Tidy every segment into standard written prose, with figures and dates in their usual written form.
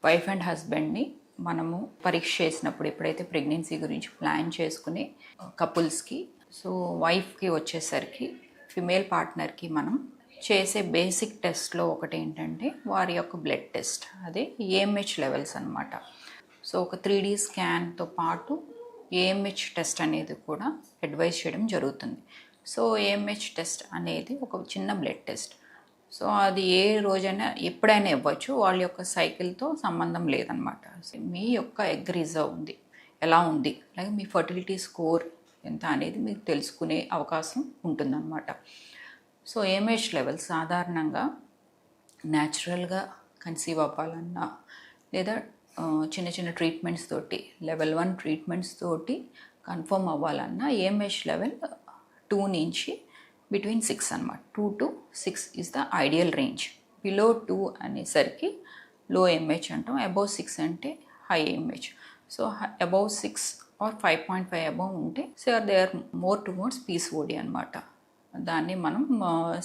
Wife and హస్బెండ్ని మనము పరీక్ష చేసినప్పుడు ఎప్పుడైతే ప్రెగ్నెన్సీ గురించి ప్లాన్ చేసుకునే కపుల్స్కి, సో వైఫ్కి వచ్చేసరికి ఫిమేల్ పార్ట్నర్కి మనం చేసే బేసిక్ టెస్ట్లో ఒకటి ఏంటంటే వారి యొక్క బ్లడ్ టెస్ట్, అదే ఏఎంహెచ్ లెవెల్స్ అనమాట. సో ఒక 3D స్కాన్తో పాటు ఏఎంహెచ్ టెస్ట్ అనేది కూడా అడ్వైజ్ చేయడం జరుగుతుంది. సో ఏఎంహెచ్ టెస్ట్ అనేది ఒక చిన్న బ్లడ్ టెస్ట్. సో అది ఏ రోజైనా ఎప్పుడైనా ఇవ్వచ్చు, వాళ్ళ యొక్క సైకిల్తో సంబంధం లేదనమాట. మీ యొక్క ఎగ్ రిజర్వ్ ఉంది ఎలా ఉంది, అలాగే మీ ఫర్టిలిటీ స్కోర్ ఎంత అనేది మీకు తెలుసుకునే అవకాశం ఉంటుందన్నమాట. సో ఏఎంహెచ్ లెవెల్స్ సాధారణంగా న్యాచురల్గా కన్సీవ్ అవ్వాలన్నా లేదా చిన్న చిన్న ట్రీట్మెంట్స్ తోటి లెవెల్ 1 ట్రీట్మెంట్స్ తోటి కన్ఫర్మ్ అవ్వాలన్నా ఏఎంహెచ్ లెవెల్ 2 నుంచి బిట్వీన్ 6 అనమాట. 2 to 6 is the ideal range. Below 2 అనేసరికి లో ఏఎంహెచ్ అంటాం, అబౌవ్ 6 అంటే high AMH. So above 6 or 5.5 above ఉంటే so they are more towards PCOD అనమాట. దాన్ని మనం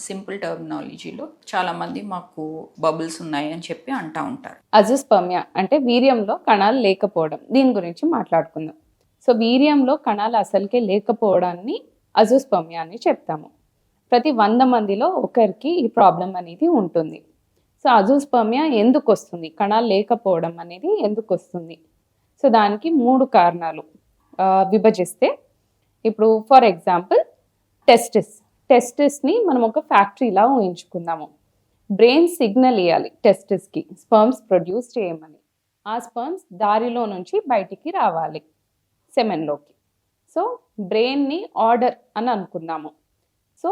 సింపుల్ టర్మినాలజీలో చాలామంది మాకు బబుల్స్ ఉన్నాయి అని చెప్పి అంటూ ఉంటారు. అజోస్పర్మియా అంటే వీర్యంలో కణాలు లేకపోవడం, దీని గురించి మాట్లాడుకుందాం. సో వీర్యంలో కణాలు అసలుకే లేకపోవడాన్ని అజోస్పర్మియా అని చెప్తాము. ప్రతి 100 మందిలో ఒకరికి ఈ ప్రాబ్లం అనేది ఉంటుంది. సో అజోస్పర్మియా ఎందుకు వస్తుంది, కణాలు లేకపోవడం అనేది ఎందుకు వస్తుంది? సో దానికి 3 కారణాలు విభజిస్తే, ఇప్పుడు ఫర్ ఎగ్జాంపుల్ టెస్టిస్ని మనం ఒక ఫ్యాక్టరీలా ఊహించుకుందాము. బ్రెయిన్ సిగ్నల్ ఇవ్వాలి టెస్టిస్కి స్పర్మ్స్ ప్రొడ్యూస్ చేయమని. ఆ స్పర్మ్స్ దారిలో నుంచి బయటికి రావాలి సెమెన్లోకి. సో బ్రెయిన్ని ఆర్డర్ అని అనుకుందాము. సో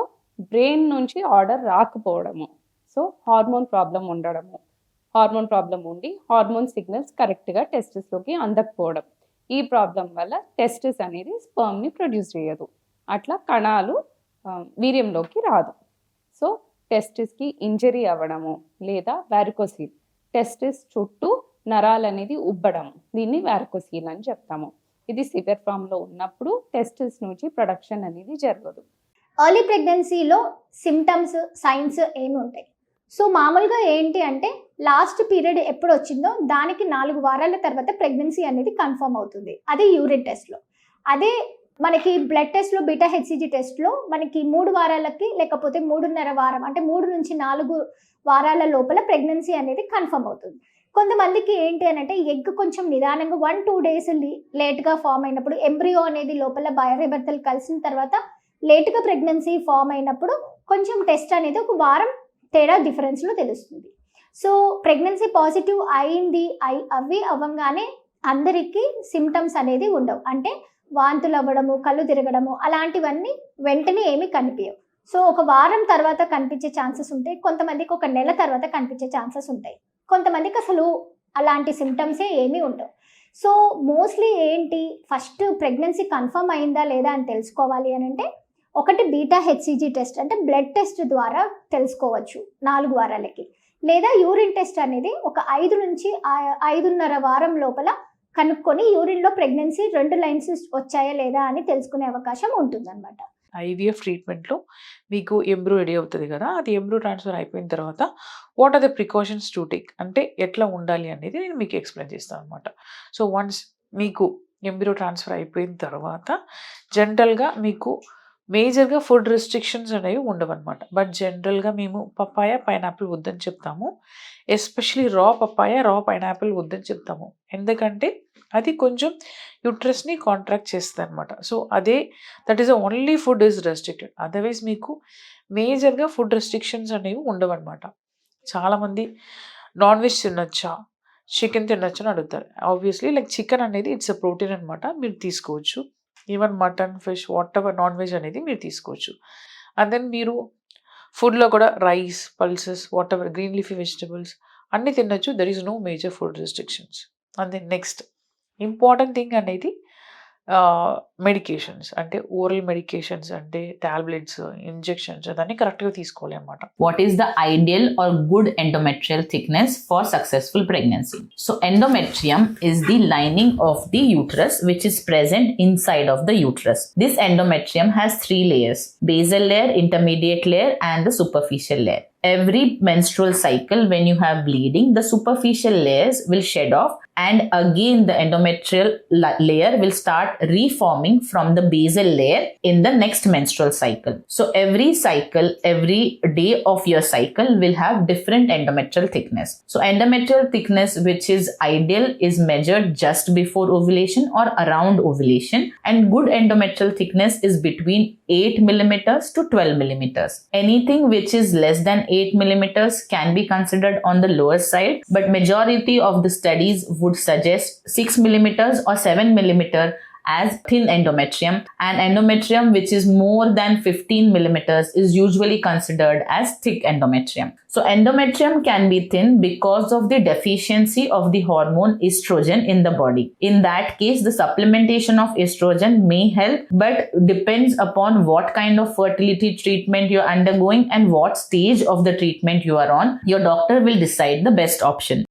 బ్రెయిన్ నుంచి ఆర్డర్ రాకపోవడము, సో హార్మోన్ ప్రాబ్లం ఉండడము, హార్మోన్ ప్రాబ్లం ఉండి హార్మోన్ సిగ్నల్స్ కరెక్ట్గా టెస్టిస్లోకి అందకపోవడం, ఈ ప్రాబ్లం వల్ల టెస్టిస్ అనేది స్పర్మ్ని ప్రొడ్యూస్ చేయదు. అట్లా కణాలు వీర్యంలోకి రాదు. సో టెస్టిస్కి ఇంజరీ అవ్వడము లేదా వారికోసీల్, టెస్టిస్ చుట్టూ నరాలు అనేది ఉబ్బడం, దీన్ని వారికోసీల్ అని చెప్తాము. ఇది సివియర్ ఫామ్లో ఉన్నప్పుడు టెస్టిస్ నుంచి ప్రొడక్షన్ అనేది జరగదు. ఎర్లీ ప్రెగ్నెన్సీలో సిమ్టమ్స్, సైన్స్ ఏమి ఉంటాయి? సో మామూలుగా ఏంటి అంటే లాస్ట్ పీరియడ్ ఎప్పుడు వచ్చిందో దానికి 4 వారాల తర్వాత ప్రెగ్నెన్సీ అనేది కన్ఫర్మ్ అవుతుంది. అది యూరిన్ టెస్ట్లో. అదే మనకి బ్లడ్ టెస్ట్లో బీటా హెచ్సిజీ టెస్ట్లో మనకి 3 వారాలకి లేకపోతే 3.5 వారం అంటే 3 నుంచి 4 వారాల లోపల ప్రెగ్నెన్సీ అనేది కన్ఫర్మ్ అవుతుంది. కొంతమందికి ఏంటి అని అంటే ఎగ్ కొంచెం నిదానంగా 1-2 డేస్ లేట్గా ఫామ్ అయినప్పుడు, ఎంబ్రియో అనేది లోపల బయోరేబర్తలు కలిసిన తర్వాత లేట్గా ప్రెగ్నెన్సీ ఫామ్ అయినప్పుడు కొంచెం టెస్ట్ అనేది ఒక వారం తేడా డిఫరెన్స్లో తెలుస్తుంది. సో ప్రెగ్నెన్సీ పాజిటివ్ అయింది అవ్వంగానే అందరికీ సిమ్టమ్స్ అనేది ఉండవు. అంటే వాంతులు అవ్వడము, కళ్ళు తిరగడము అలాంటివన్నీ వెంటనే ఏమీ కనిపించవు. సో ఒక వారం తర్వాత కనిపించే ఛాన్సెస్ ఉంటాయి, కొంతమందికి ఒక నెల తర్వాత కనిపించే ఛాన్సెస్ ఉంటాయి, కొంతమందికి అసలు అలాంటి సిమ్టమ్సే ఏమీ ఉండవు. సో మోస్ట్లీ ఏంటి, ఫస్ట్ ప్రెగ్నెన్సీ కన్ఫర్మ్ అయిందా లేదా అని తెలుసుకోవాలి అని అంటే ఒకటి బీటా హెచ్సిజీ టెస్ట్ అంటే బ్లడ్ టెస్ట్ ద్వారా తెలుసుకోవచ్చు 4 వారాలకి, లేదా యూరిన్ టెస్ట్ అనేది ఒక 5 నుంచి 5.5 వారం లోపల కనుక్కొని యూరిన్లో ప్రెగ్నెన్సీ 2 లైన్స్ వచ్చాయా లేదా అని తెలుసుకునే అవకాశం ఉంటుందన్నమాట. ఐవీఎఫ్ ట్రీట్మెంట్లో మీకు ఎంబ్రో రెడీ అవుతుంది కదా, అది ఎంబ్రో ట్రాన్స్ఫర్ అయిపోయిన తర్వాత what are the precautions to take అంటే ఎట్లా ఉండాలి అనేది నేను మీకు ఎక్స్ప్లెయిన్ చేస్తాను అనమాట. సో వన్స్ మీకు ఎంబ్రో ట్రాన్స్ఫర్ అయిపోయిన తర్వాత జనరల్గా మీకు మేజర్గా ఫుడ్ రెస్ట్రిక్షన్స్ అనేవి ఉండవన్నమాట. బట్ జనరల్గా మేము పపాయ, పైనాపిల్ వద్దని చెప్తాము. ఎస్పెషలీ రా పపాయ, రా పైనాపిల్ వద్దని చెప్తాము. ఎందుకంటే అది కొంచెం యూట్రస్ని కాంట్రాక్ట్ చేస్తుంది అనమాట. సో అదే that is the only food is restricted. Otherwise మీకు మేజర్గా ఫుడ్ రెస్ట్రిక్షన్స్ అనేవి ఉండవన్నమాట. చాలామంది నాన్ వెజ్ తినొచ్చా, చికెన్ తినొచ్చా అని అడుగుతారు. ఆబ్వియస్లీ లైక్ చికెన్ అనేది ఇట్స్ అ ప్రోటీన్ అనమాట, మీరు తీసుకోవచ్చు. Even mutton, fish, whatever non veg అనేది మీరు తీసుకోవచ్చు. అండ్ దెన్ మీరు ఫుడ్లో కూడా rice, pulses, whatever green leafy vegetables అన్నీ తినొచ్చు. There is no major food restrictions. And then next important thing అనేది మెడికేషన్స్, అంటే ఓరల్ మెడికేషన్స్ అంటే టాబ్లెట్స్, ఇంజెక్షన్స్ అదన్నీ కరెక్ట్గా తీసుకోవాలి అన్నమాట. What is the ideal or good endometrial thickness for successful pregnancy? So endometrium is the lining of the uterus which is present inside of the uterus. This endometrium has 3 layers: basal layer, intermediate layer and the superficial layer. every menstrual cycle, when you have bleeding, the superficial layers will shed off, and again the endometrial layer will start reforming from the basal layer in the next menstrual cycle. So every cycle, every day of your cycle will have different endometrial thickness. So endometrial thickness, which is ideal, is measured just before ovulation or around ovulation, and good endometrial thickness is between 8 millimeters to 12 millimeters. Anything which is less than 8 millimeters can be considered on the lower side, but majority of the studies would suggest 6 millimeters or 7 millimeter as thin endometrium, and endometrium which is more than 15 millimeters is usually considered as thick endometrium. So endometrium can be thin because of the deficiency of the hormone estrogen in the body. In that case, the supplementation of estrogen may help, but depends upon what kind of fertility treatment you're undergoing and what stage of the treatment you are on. Your doctor will decide the best option.